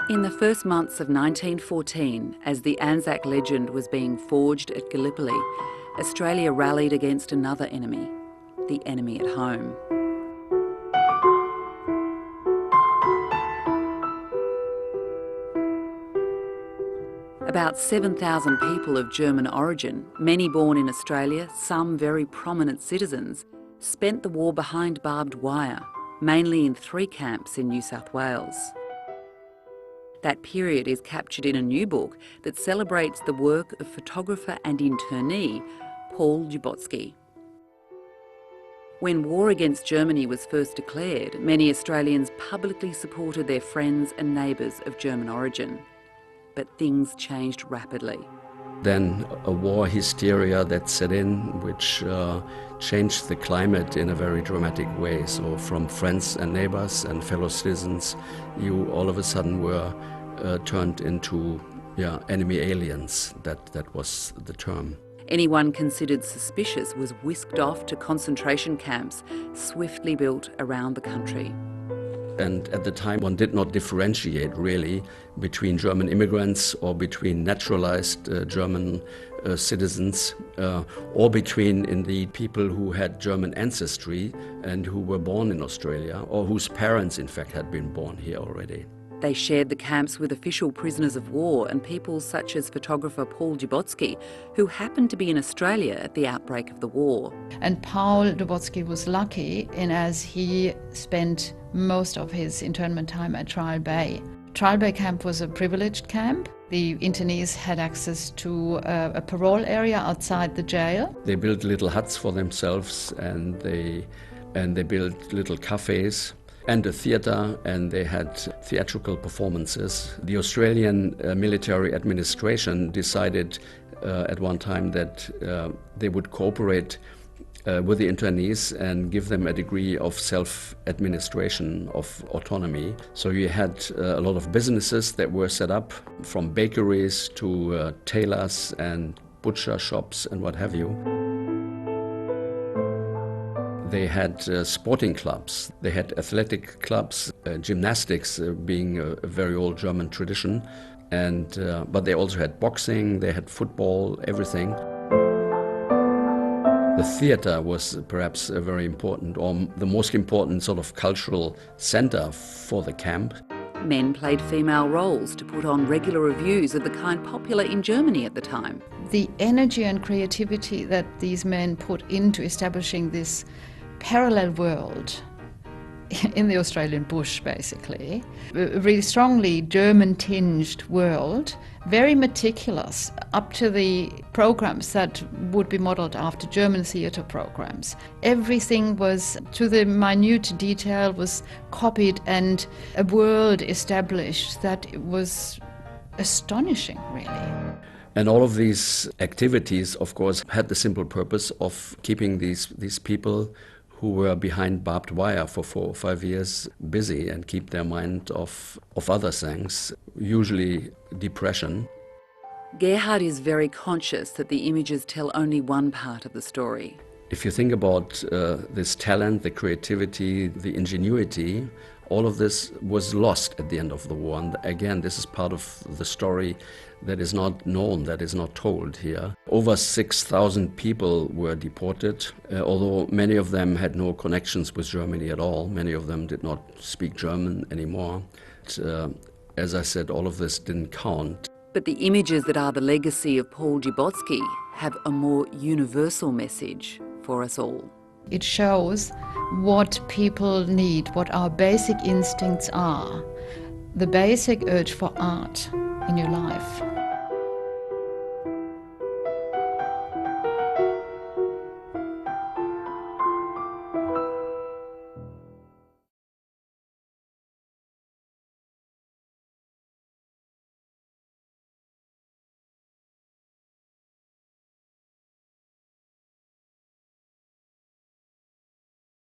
In the first months of 1914, as the Anzac legend was being forged at Gallipoli, Australia rallied against another enemy, the enemy at home. About 7,000 people of German origin, many born in Australia, some very prominent citizens, spent the war behind barbed wire, mainly in 3 camps in New South Wales. That period is captured in a new book that celebrates the work of photographer and internee Paul Djubotsky. When war against Germany was first declared, many Australians publicly supported their friends and neighbours of German origin. But things changed rapidly. Then a war hysteria that set in, which changed the climate in a very dramatic way. So from friends and neighbors and fellow citizens, you all of a sudden were turned into enemy aliens. That was the term. Anyone considered suspicious was whisked off to concentration camps swiftly built around the country. And at the time, one did not differentiate really between German immigrants or between naturalized German citizens or between indeed people who had German ancestry and who were born in Australia or whose parents in fact had been born here already. They shared the camps with official prisoners of war and people such as photographer Paul Djubotsky, who happened to be in Australia at the outbreak of the war. And Paul Djubotsky was lucky in as he spent most of his internment time at Trial Bay. Trial Bay camp was a privileged camp. The internees had access to a parole area outside the jail. They built little huts for themselves and they built little cafes and a theatre, and they had theatrical performances. The Australian military administration decided at one time that they would cooperate with the internees and give them a degree of self-administration, of autonomy. So you had a lot of businesses that were set up, from bakeries to tailors and butcher shops and what have you. They had sporting clubs, they had athletic clubs, gymnastics being a very old German tradition, but they also had boxing, they had football, everything. The theatre was perhaps a very important, or the most important sort of cultural centre for the camp. Men played female roles to put on regular reviews of the kind popular in Germany at the time. The energy and creativity that these men put into establishing this parallel world in the Australian bush, basically, a really strongly German-tinged world, very meticulous, up to the programs that would be modelled after German theatre programs. Everything was, to the minute detail, was copied and a world established that was astonishing, really. And all of these activities, of course, had the simple purpose of keeping these people who were behind barbed wire for 4 or 5 years busy and keep their mind off other things, usually depression. Gerhard is very conscious that the images tell only one part of the story. If you think about this talent, the creativity, the ingenuity, all of this was lost at the end of the war. And again, this is part of the story that is not known, that is not told here. Over 6,000 people were deported, although many of them had no connections with Germany at all. Many of them did not speak German anymore. As I said, all of this didn't count. But the images that are the legacy of Paul Djubotsky have a more universal message for us all. It shows what people need, what our basic instincts are, the basic urge for art in your life.